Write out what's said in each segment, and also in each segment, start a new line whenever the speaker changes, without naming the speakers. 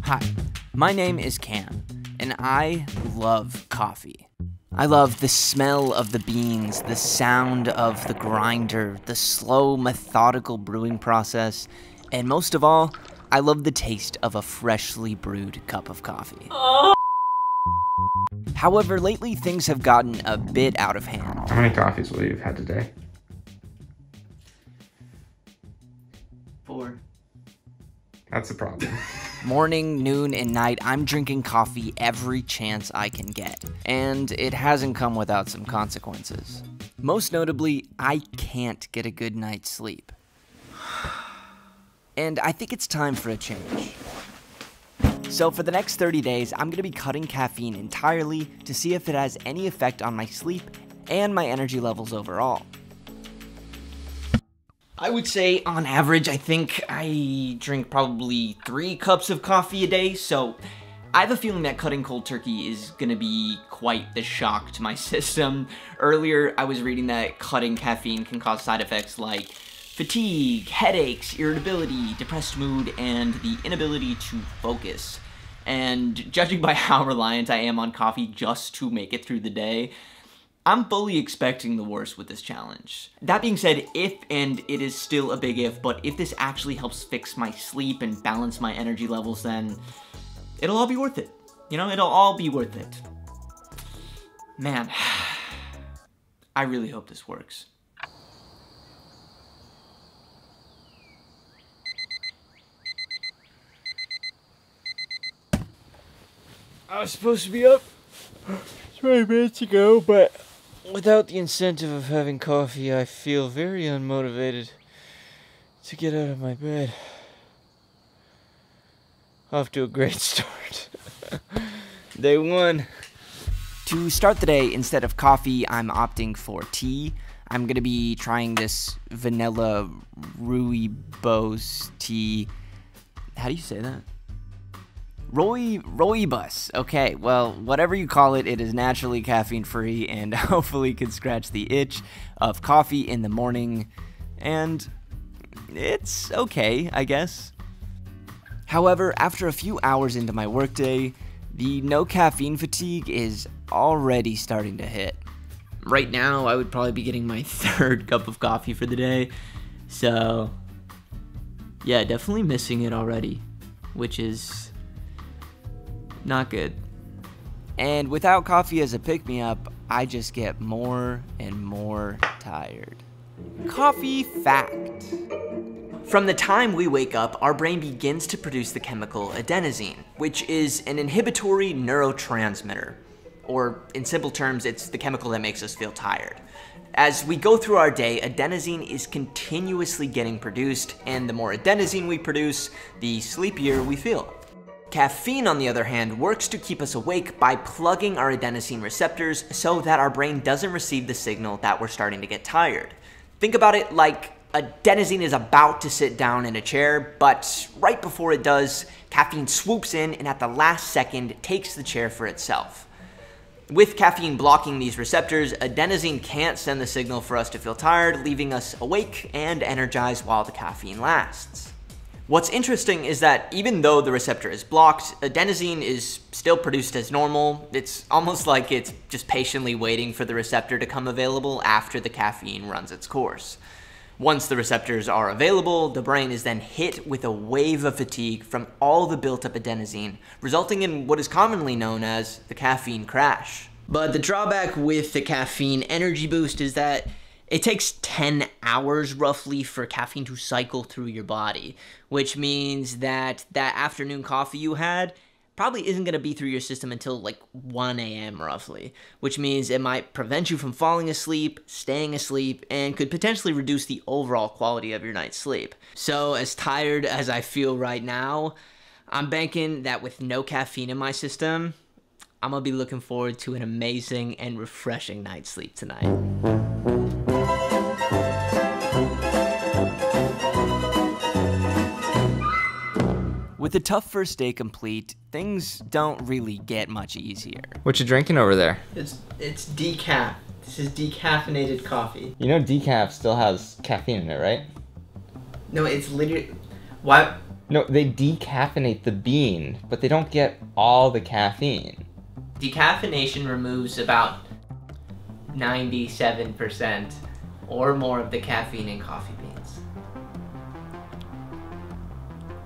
Hi, my name is Cam, and I love coffee. I love the smell of the beans, the sound of the grinder, the slow, methodical brewing process, and most of all, I love the taste of a freshly brewed cup of coffee. However, lately things have gotten a bit out of hand.
How many coffees will you have had today?
4.
That's the problem.
Morning, noon, and night, I'm drinking coffee every chance I can get, and it hasn't come without some consequences. Most notably, I can't get a good night's sleep. And I think it's time for a change. So for the next 30 days, I'm going to be cutting caffeine entirely to see if it has any effect on my sleep and my energy levels overall. I would say, on average, I think I drink probably 3 cups of coffee a day, so I have a feeling that cutting cold turkey is gonna be quite the shock to my system. Earlier, I was reading that cutting caffeine can cause side effects like fatigue, headaches, irritability, depressed mood, and the inability to focus. And judging by how reliant I am on coffee just to make it through the day, I'm fully expecting the worst with this challenge. That being said, if, and it is still a big if, but if this actually helps fix my sleep and balance my energy levels, then it'll all be worth it. You know, it'll all be worth it. Man, I really hope this works. I was supposed to be up 20 minutes ago, but without the incentive of having coffee, I feel very unmotivated to get out of my bed. Off to a great start. Day 1. To start the day, instead of coffee, I'm opting for tea. I'm gonna be trying this vanilla rooibos tea. How do you say that? Rooibos. Okay, well, whatever you call it, it is naturally caffeine-free and hopefully can scratch the itch of coffee in the morning, and it's okay, I guess. However, after a few hours into my workday, the no caffeine fatigue is already starting to hit. Right now, I would probably be getting my 3rd cup of coffee for the day, so yeah, definitely missing it already, which is not good. And without coffee as a pick-me-up, I just get more and more tired. Coffee fact. From the time we wake up, our brain begins to produce the chemical adenosine, which is an inhibitory neurotransmitter. Or in simple terms, it's the chemical that makes us feel tired. As we go through our day, adenosine is continuously getting produced, and the more adenosine we produce, the sleepier we feel. Caffeine, on the other hand, works to keep us awake by plugging our adenosine receptors so that our brain doesn't receive the signal that we're starting to get tired. Think about it like adenosine is about to sit down in a chair, but right before it does, caffeine swoops in and at the last second takes the chair for itself. With caffeine blocking these receptors, adenosine can't send the signal for us to feel tired, leaving us awake and energized while the caffeine lasts. What's interesting is that even though the receptor is blocked, adenosine is still produced as normal. It's almost like it's just patiently waiting for the receptor to come available after the caffeine runs its course. Once the receptors are available, the brain is then hit with a wave of fatigue from all the built-up adenosine, resulting in what is commonly known as the caffeine crash. But the drawback with the caffeine energy boost is that it takes 10 hours roughly for caffeine to cycle through your body, which means that that afternoon coffee you had probably isn't going to be through your system until like 1 a.m. roughly, which means it might prevent you from falling asleep, staying asleep, and could potentially reduce the overall quality of your night's sleep. So as tired as I feel right now, I'm banking that with no caffeine in my system, I'm going to be looking forward to an amazing and refreshing night's sleep tonight. With a tough first day complete, things don't really get much easier.
What you drinking over there?
It's decaf. This is decaffeinated coffee.
You know decaf still has caffeine in it, right?
No, it's literally... Why
No, they decaffeinate the bean, but they don't get all the caffeine.
Decaffeination removes about 97% or more of the caffeine in coffee beans.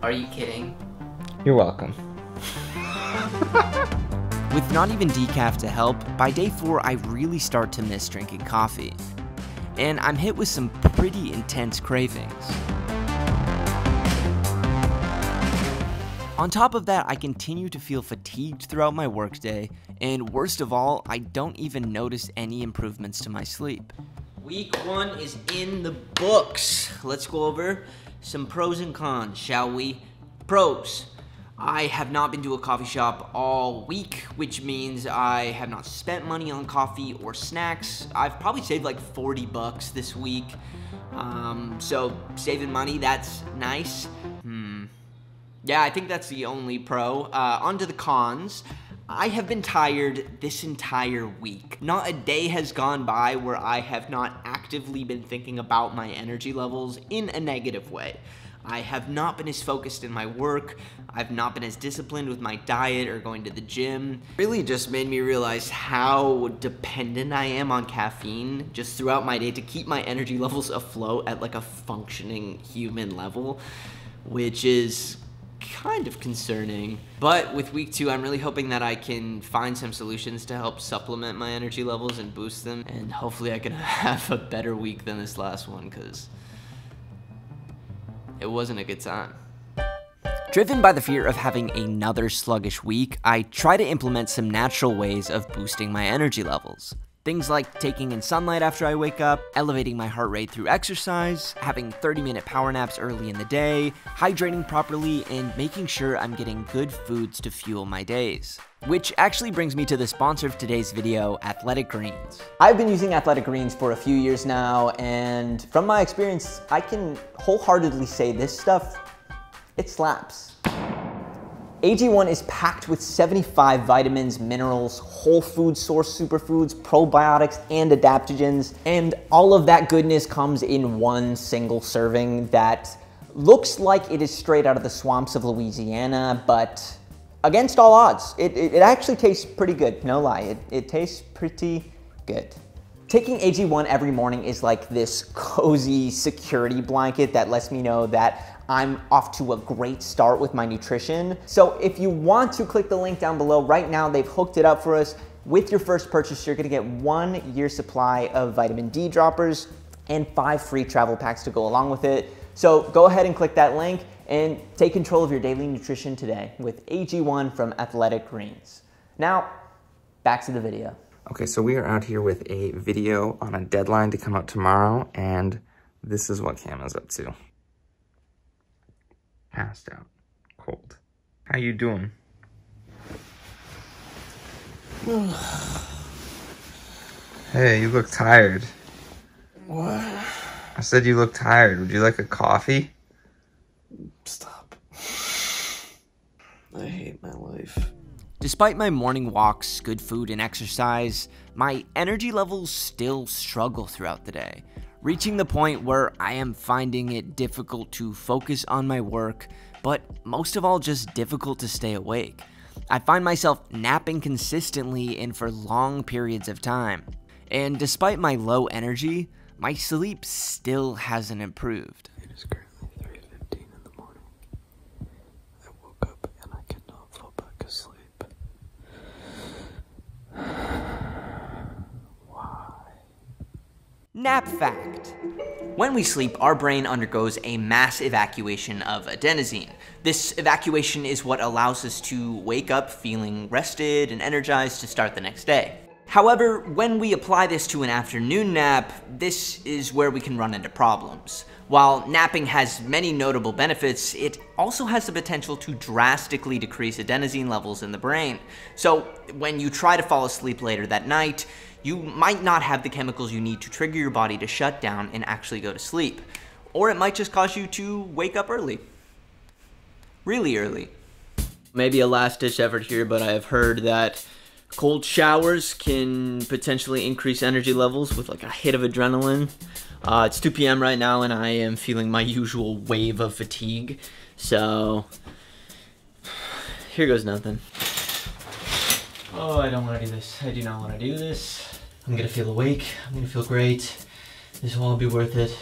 Are you kidding?
You're welcome.
With not even decaf to help, by day 4 I really start to miss drinking coffee. And I'm hit with some pretty intense cravings. On top of that, I continue to feel fatigued throughout my workday, and worst of all, I don't even notice any improvements to my sleep. Week 1 is in the books. Let's go over some pros and cons, shall we? Pros. I have not been to a coffee shop all week, which means I have not spent money on coffee or snacks. I've probably saved like 40 bucks this week. So saving money, that's nice. Yeah, I think that's the only pro. On to the cons. I have been tired this entire week. Not a day has gone by where I have not actively been thinking about my energy levels in a negative way. I have not been as focused in my work. I've not been as disciplined with my diet or going to the gym. Really just made me realize how dependent I am on caffeine just throughout my day to keep my energy levels afloat at like a functioning human level, which is kind of concerning. But with week 2, I'm really hoping that I can find some solutions to help supplement my energy levels and boost them, and hopefully I can have a better week than this last one, because it wasn't a good time. Driven by the fear of having another sluggish week, I try to implement some natural ways of boosting my energy levels. Things like taking in sunlight after I wake up, elevating my heart rate through exercise, having 30-minute power naps early in the day, hydrating properly, and making sure I'm getting good foods to fuel my days. Which actually brings me to the sponsor of today's video, Athletic Greens. I've been using Athletic Greens for a few years now, and from my experience, I can wholeheartedly say this stuff, it slaps. AG1 is packed with 75 vitamins, minerals, whole food source superfoods, probiotics, and adaptogens, and all of that goodness comes in one single serving that looks like it is straight out of the swamps of Louisiana, but against all odds, it actually tastes pretty good, no lie, it tastes pretty good. Taking AG1 every morning is like this cozy security blanket that lets me know that I'm off to a great start with my nutrition. So if you want to click the link down below, right now they've hooked it up for us. With your first purchase, you're gonna get 1 year supply of vitamin D droppers and 5 free travel packs to go along with it. So go ahead and click that link and take control of your daily nutrition today with AG1 from Athletic Greens. Now, back to the video.
Okay, so we are out here with a video on a deadline to come out tomorrow, and this is what Cam is up to. Passed out, cold. How you doing? Hey, you look tired.
What?
I said you look tired. Would you like a coffee?
Stop. I hate my life.
Despite my morning walks, good food, and exercise, my energy levels still struggle throughout the day, reaching the point where I am finding it difficult to focus on my work, but most of all just difficult to stay awake. I find myself napping consistently and for long periods of time. And despite my low energy, my sleep still hasn't improved.
It is currently 3:15 in the morning. I woke up and I cannot fall back asleep. Why?
Nap fact. When we sleep, our brain undergoes a mass evacuation of adenosine. This evacuation is what allows us to wake up feeling rested and energized to start the next day. However, when we apply this to an afternoon nap, this is where we can run into problems. While napping has many notable benefits, it also has the potential to drastically decrease adenosine levels in the brain. So when you try to fall asleep later that night, you might not have the chemicals you need to trigger your body to shut down and actually go to sleep. Or it might just cause you to wake up early. Really early. Maybe a last-ditch effort here, but I have heard that cold showers can potentially increase energy levels with like a hit of adrenaline. It's 2 p.m. right now and I am feeling my usual wave of fatigue. So, here goes nothing. Oh, I don't want to do this. I do not want to do this. I'm going to feel awake. I'm going to feel great. This will all be worth it.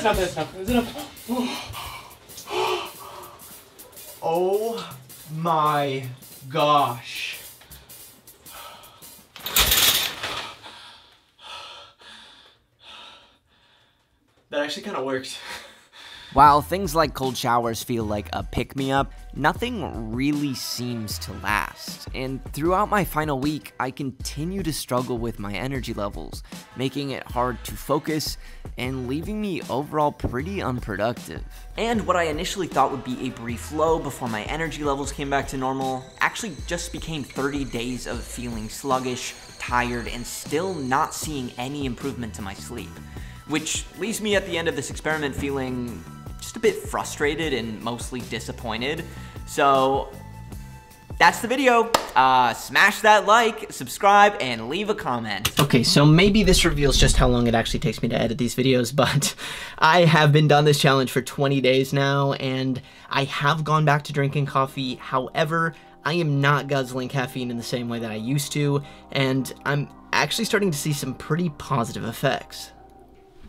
That's enough. Oh my gosh. That actually kind of worked. While things like cold showers feel like a pick-me-up, nothing really seems to last. And throughout my final week, I continue to struggle with my energy levels, making it hard to focus and leaving me overall pretty unproductive. And what I initially thought would be a brief low before my energy levels came back to normal actually just became 30 days of feeling sluggish, tired, and still not seeing any improvement to my sleep. Which leaves me at the end of this experiment feeling just a bit frustrated and mostly disappointed. So that's the video. Smash that like, subscribe, and leave a comment. Okay, so maybe this reveals just how long it actually takes me to edit these videos, but I have been done this challenge for 20 days now, and I have gone back to drinking coffee. However, I am not guzzling caffeine in the same way that I used to, and I'm actually starting to see some pretty positive effects.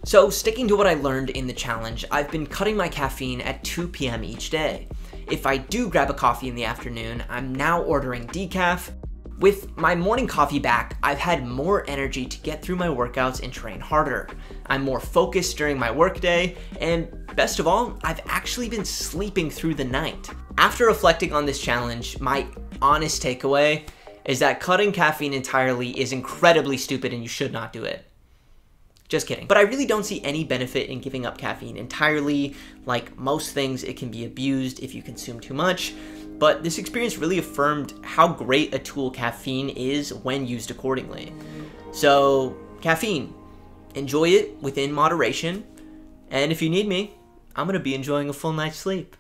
So, sticking to what I learned in the challenge, I've been cutting my caffeine at 2 p.m. each day. If I do grab a coffee in the afternoon, I'm now ordering decaf. With my morning coffee back, I've had more energy to get through my workouts and train harder. I'm more focused during my workday, and best of all, I've actually been sleeping through the night. After reflecting on this challenge, my honest takeaway is that cutting caffeine entirely is incredibly stupid and you should not do it. Just kidding. But I really don't see any benefit in giving up caffeine entirely. Like most things, it can be abused if you consume too much. But this experience really affirmed how great a tool caffeine is when used accordingly. So, caffeine, enjoy it within moderation. And if you need me, I'm gonna be enjoying a full night's sleep.